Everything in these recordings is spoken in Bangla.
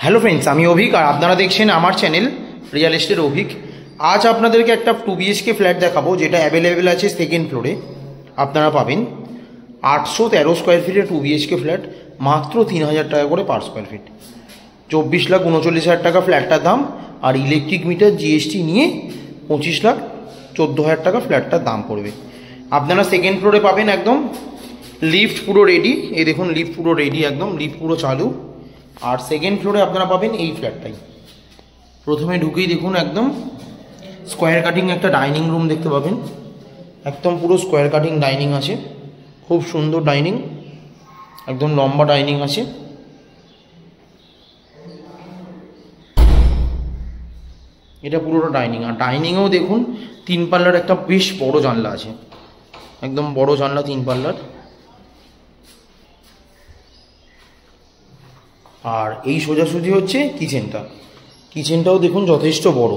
হ্যালো ফ্রেন্ডস, আমি অভিক আর আপনারা দেখছেন আমার চ্যানেল রিয়েল এস্টেট অভিক। আজ আপনাদেরকে একটা 2 BHK ফ্ল্যাট দেখাবো, যেটা অ্যাভেলেবেল আছে সেকেন্ড ফ্লোরে। আপনারা পাবেন 813 স্কোয়ার ফিটের 2 BHK ফ্ল্যাট, মাত্র 3000 টাকা করে পার স্কোয়ার ফিট। 24,39,000 টাকা ফ্ল্যাটটার দাম, আর ইলেকট্রিক মিটার জিএসটি নিয়ে 25,14,000 টাকা ফ্ল্যাটটার দাম পড়বে। আপনারা সেকেন্ড ফ্লোরে পাবেন একদম লিফট পুরো রেডি। এই দেখুন, লিফট পুরো রেডি, একদম লিফট পুরো চালু। আর সেকেন্ড ফ্লোরে আপনারা পাবেন এই ফ্ল্যাটটাই। প্রথমে ঢুকেই দেখুন একদম স্কোয়ার কাটিং একটা ডাইনিং রুম দেখতে পাবেন। একদম পুরো স্কোয়ার কাটিং ডাইনিং আছে, খুব সুন্দর ডাইনিং, একদম লম্বা ডাইনিং আছে। এটা পুরোটা ডাইনিং, আর ডাইনিংয়েও দেখুন 3 পাল্লার একটা বেশ বড় জানলা আছে, একদম বড় জানলা 3 পাল্লার। আর এই সোজাসুজি হচ্ছে কিচেনটা। কিচেনটাও দেখুন যথেষ্ট বড়,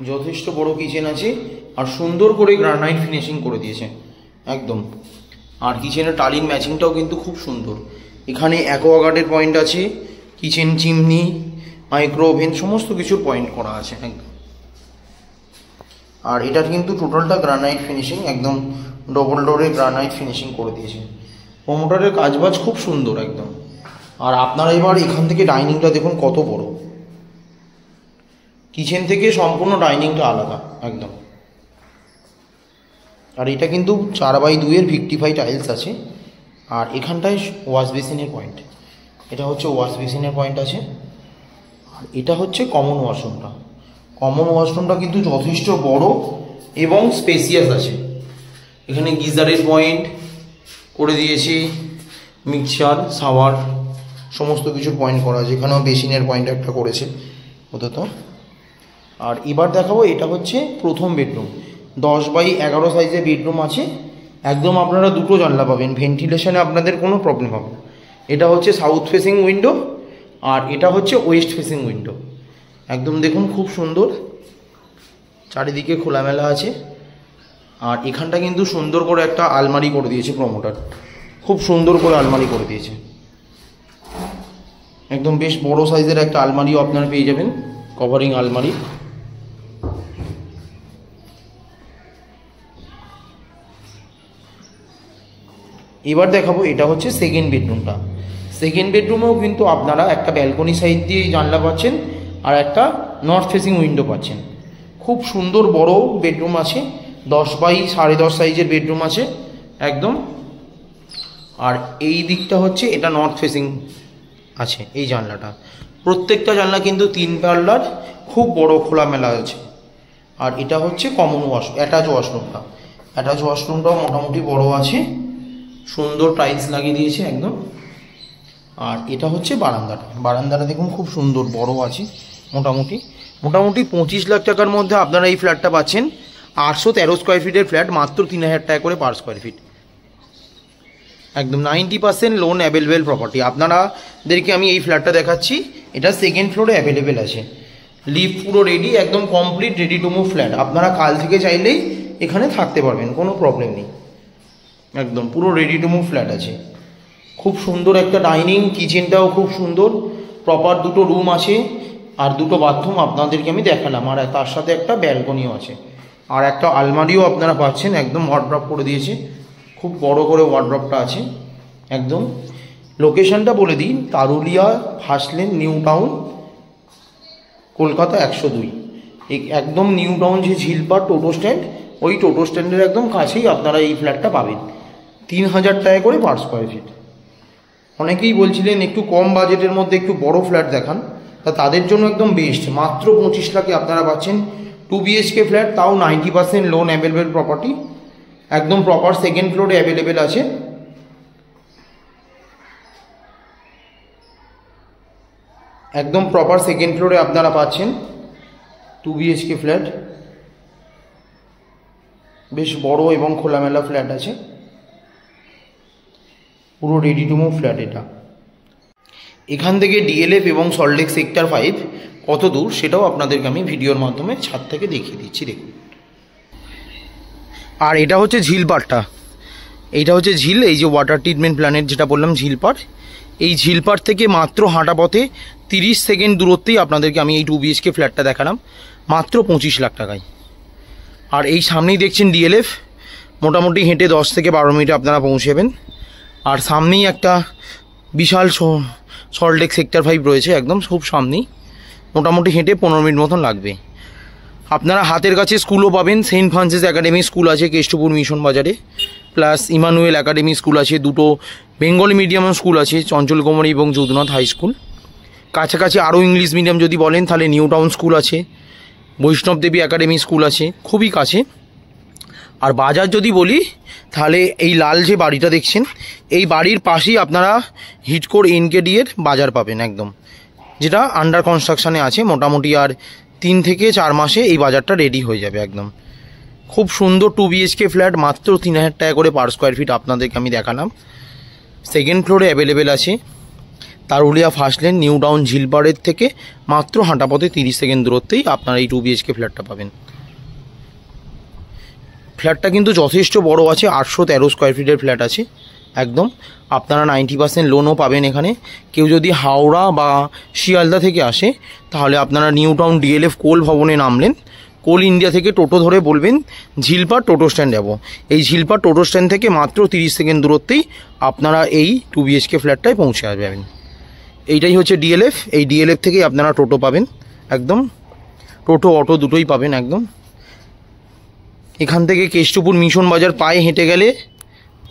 যথেষ্ট বড় কিচেন আছে, আর সুন্দর করে গ্রানাইট ফিনিশিং করে দিয়েছে একদম। আর কিচেনের টালিং ম্যাচিংটাও কিন্তু খুব সুন্দর। এখানে অ্যাকোয়াগার্ডের পয়েন্ট আছে, কিচেন চিমনি, মাইক্রো ওভেন, সমস্ত কিছুর পয়েন্ট করা আছে একদম। আর এটা কিন্তু টোটালটা গ্রানাইট ফিনিশিং, একদম ডবল ডোরের গ্রানাইট ফিনিশিং করে দিয়েছে। প্রমোটারের কাজবাজ খুব সুন্দর একদম। আর আপনারা এবার এখান থেকে ডাইনিংটা দেখুন কত বড়, কিচেন থেকে সম্পূর্ণ ডাইনিংটা আলাদা একদম। আর এটা কিন্তু 4x2 এর ভিক্টিফাই টাইলস আছে। আর এখানটায় ওয়াশ বেসিনের পয়েন্ট, এটা হচ্ছে ওয়াশ বেসিনের পয়েন্ট আছে। আর এটা হচ্ছে কমন ওয়াশরুমটা। কমন ওয়াশরুমটা কিন্তু যথেষ্ট বড় এবং স্পেসিয়াস আছে। এখানে গিজারের পয়েন্ট করে দিয়েছি, মিক্সচার, শাওয়ার, সমস্ত কিছুর পয়েন্ট করা আছে। এখানেও বেসিনের পয়েন্ট একটা করেছে অন্তত। আর এবার দেখাবো, এটা হচ্ছে প্রথম বেডরুম। 10x11 সাইজের বেডরুম আছে। একদম আপনারা দুটো জানলা পাবেন, ভেন্টিলেশনে আপনাদের কোনো প্রবলেম হবে না। এটা হচ্ছে সাউথ ফেসিং উইন্ডো, আর এটা হচ্ছে ওয়েস্ট ফেসিং উইন্ডো। একদম দেখুন খুব সুন্দর, চারিদিকে খোলামেলা আছে। আর এখানটা কিন্তু সুন্দর করে একটা আলমারি করে দিয়েছে প্রমোটার, খুব সুন্দর করে আলমারি করে দিয়েছে। একদম বেশ বড় সাইজের একটা আলমারিও আপনারা পেয়ে যাবেন, কভারিং আলমারি। এবার দেখাবো, এটা হচ্ছে সেকেন্ড বেডরুমটা। সেকেন্ড বেডরুমেও কিন্তু আপনারা একটা ব্যালকনি সাইড দিয়ে জানলা পাচ্ছেন, আর একটা নর্থ ফেসিং উইন্ডো পাচ্ছেন। খুব সুন্দর বড় বেডরুম আছে, 10x10.5 সাইজের বেডরুম আছে একদম। আর এই দিকটা হচ্ছে এটা নর্থ ফেসিং আছে এই জানলাটা। প্রত্যেকটা জানলা কিন্তু 3 পাল্লার, খুব বড় খোলামেলা আছে। আর এটা হচ্ছে কমন অ্যাটাচ ওয়াশরুমটা। অ্যাটাচ ওয়াশরুমটাও মোটামুটি বড় আছে, সুন্দর টাইলস লাগিয়ে দিয়েছে একদম। আর এটা হচ্ছে বারান্দাটা। বারান্দাটা দেখুন খুব সুন্দর বড় আছে। মোটামুটি 25 লাখ টাকার মধ্যে আপনারা এই ফ্ল্যাটটা পাচ্ছেন। 813 স্কোয়ার ফিটের ফ্ল্যাট, মাত্র 3000 টাকা করে পার স্কোয়ার ফিট। একদম 90% লোন অ্যাভেলেবেল প্রপার্টি। আপনারাদেরকে আমি এই ফ্ল্যাটটা দেখাচ্ছি, এটা সেকেন্ড ফ্লোরে অ্যাভেলেবেল আছে। লিফট পুরো রেডি, একদম complete ready to move flat. আপনারা কাল থেকে চাইলেই এখানে থাকতে পারবেন, কোনো প্রবলেম নেই। একদম পুরো রেডি টু মুভ ফ্ল্যাট আছে। খুব সুন্দর একটা ডাইনিং, কিচেনটাও খুব সুন্দর, প্রপার দুটো রুম আছে, আর দুটো বাথরুম আপনাদেরকে আমি দেখালাম। আর তার সাথে একটা ব্যালকনিও আছে, আর একটা আলমারিও আপনারা পাচ্ছেন। একদম ওয়ার্ড্রপ করে দিয়েছে, খুব বড় করে ওয়ার্ড্রপটা আছে একদম। লোকেশনটা বলে দিই, Tarulia first lane, New Town, Kolkata 102। একদম নিউ টাউন যে ঝিলপাড় টোটো স্ট্যান্ড, ওই টোটো স্ট্যান্ডের একদম কাছেই আপনারা এই ফ্ল্যাটটা পাবেন। 3000 টাকা করে পার স্কোয়ার ফিট। অনেকেই বলছিলেন একটু কম বাজেটের মধ্যে একটু বড় ফ্ল্যাট দেখান, তাদের জন্য একদম বেস্ট। মাত্র 25 লাখে আপনারা পাচ্ছেন 2 BHK ফ্ল্যাট, তাও 90% লোন অ্যাভেলেবেল প্রপার্টি। একদম প্রপার সেকেন্ড ফ্লোরে অ্যাভেলেবেল আছে। একদম প্রপার সেকেন্ড ফ্লোরে আপনারা পাচ্ছেন 2 BHK ফ্ল্যাট। বেশ বড় এবং খোলামেলা ফ্ল্যাট আছে, পুরো রেডি টু মুভ ফ্ল্যাট এটা। এখান থেকে DLF এবং সল্টলেক সেক্টর 5 কত দূর সেটাও আপনাদেরকে আমি ভিডিওর মাধ্যমে ছাদ থেকে দেখিয়ে দিচ্ছি, দেখুন। আর এটা হচ্ছে ঝিলপাড়টা। এইটা হচ্ছে ঝিল, এই যে ওয়াটার ট্রিটমেন্ট প্ল্যান্টের যেটা বললাম ঝিলপাড়, এই ঝিলপাড় থেকে মাত্র হাঁটা পথে 30 সেকেন্ড দূরত্বেই আপনাদেরকে আমি এই 2 BHK ফ্ল্যাটটা দেখালাম মাত্র 25 লাখ টাকায়। আর এই সামনেই দেখছেন ডিএলএফ, মোটামুটি হেঁটে 10 থেকে 12 মিনিটে আপনারা পৌঁছাবেন। আর সামনেই একটা বিশাল সল্টলেক সেক্টর 5 রয়েছে, একদম খুব সামনেই, মোটামুটি হেঁটে 15 মিনিট মতন লাগবে। আপনারা হাতের কাছে স্কুলও পাবেন, সেন্ট ফ্রান্সিস একাডেমি স্কুল আছে কেষ্টপুর মিশন বাজারে, প্লাস ইমানুয়েল একাডেমি স্কুল আছে, দুটো বেঙ্গলি মিডিয়াম স্কুল আছে, চঞ্চল কুমারী এবং যদুনাথ হাই স্কুল। কাছাকাছি আরও ইংলিশ মিডিয়াম যদি বলেন তাহলে নিউ টাউন স্কুল আছে, বৈষ্ণব দেবী একাডেমি স্কুল আছে, খুবই কাছে। আর বাজার যদি বলি তাহলে এই লাল যে বাড়িটা দেখছেন, এই বাড়ির পাশেই আপনারা হিটকোর NKD এর বাজার পাবেন একদম, যেটা আন্ডার কনস্ট্রাকশানে আছে। মোটামুটি আর 3 থেকে 4 মাসে এই বাজারটা রেডি হয়ে যাবে একদম। খুব সুন্দর 2 BHK ফ্ল্যাট, মাত্র 3000 টাকা করে পার স্কোয়ার ফিট আপনাদেরকে আমি দেখালাম। সেকেন্ড ফ্লোরে অ্যাভেলেবেল আছে। তারুলিয়া ফার্স্ট লেন নিউ টাউন ঝিলপাড়ের থেকে মাত্র হাঁটা পথে 30 সেকেন্ড দূরত্বেই আপনারা এই 2 BHK ফ্ল্যাটটা পাবেন। ফ্ল্যাটটা কিন্তু যথেষ্ট বড় আছে, 813 স্কোয়ার ফিটের ফ্ল্যাট আছে একদম। আপনারা 90% লোনও পাবেন এখানে। কেউ যদি হাওড়া বা শিয়ালদা থেকে আসে তাহলে আপনারা নিউ টাউন DLF কোল ভবনে নামলেন, কোল ইন্ডিয়া থেকে টোটো ধরে বলবেন ঝিলপাড় টোটো স্ট্যান্ড যাব। এই ঝিলপাড় টোটো স্ট্যান্ড থেকে মাত্র 30 সেকেন্ড দূরত্বেই আপনারা এই 2 BHK ফ্ল্যাটটায় পৌঁছে যাবেন। এইটাই হচ্ছে DLF। এই DLF থেকেই আপনারা টোটো পাবেন একদম, টোটো অটো দুটোই পাবেন একদম। এখান থেকে কেষ্টপুর মিশন বাজার পায়ে হেঁটে গেলে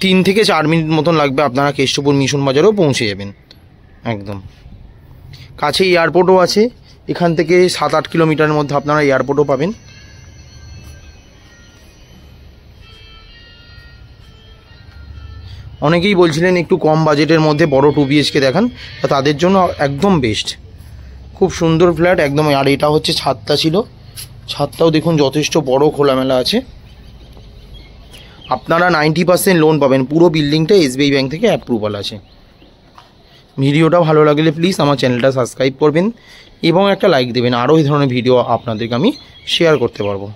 3 থেকে 4 মিনিট মতন লাগবে, আপনারা কেষ্টপুর মিশন বাজারেও পৌঁছে যাবেন একদম। কাছে এয়ারপোর্টও আছে, এখান থেকে 7-8 কিলোমিটারের মধ্যে আপনারা এয়ারপোর্টও পাবেন। অনেকেই বলছিলেন একটু কম বাজেটের মধ্যে বড় 2 BHK দেখান, তাদের জন্য একদম বেস্ট। খুব সুন্দর ফ্ল্যাট একদম। আর এটা হচ্ছে ছাদটা ছিল, ছাদটাও দেখুন যথেষ্ট বড় খোলামেলা আছে। আপনারা 90% লোন পাবেন, পুরো বিল্ডিংটা SBI ব্যাংক থেকে অ্যাপ্রুভাল আছে। ভিডিওটা ভালো লাগলে প্লিজ আমার চ্যানেলটা সাবস্ক্রাইব করবেন এবং একটা লাইক দেবেন, আরও এই ধরনের ভিডিও আপনাদেরকে আমি শেয়ার করতে পারবো।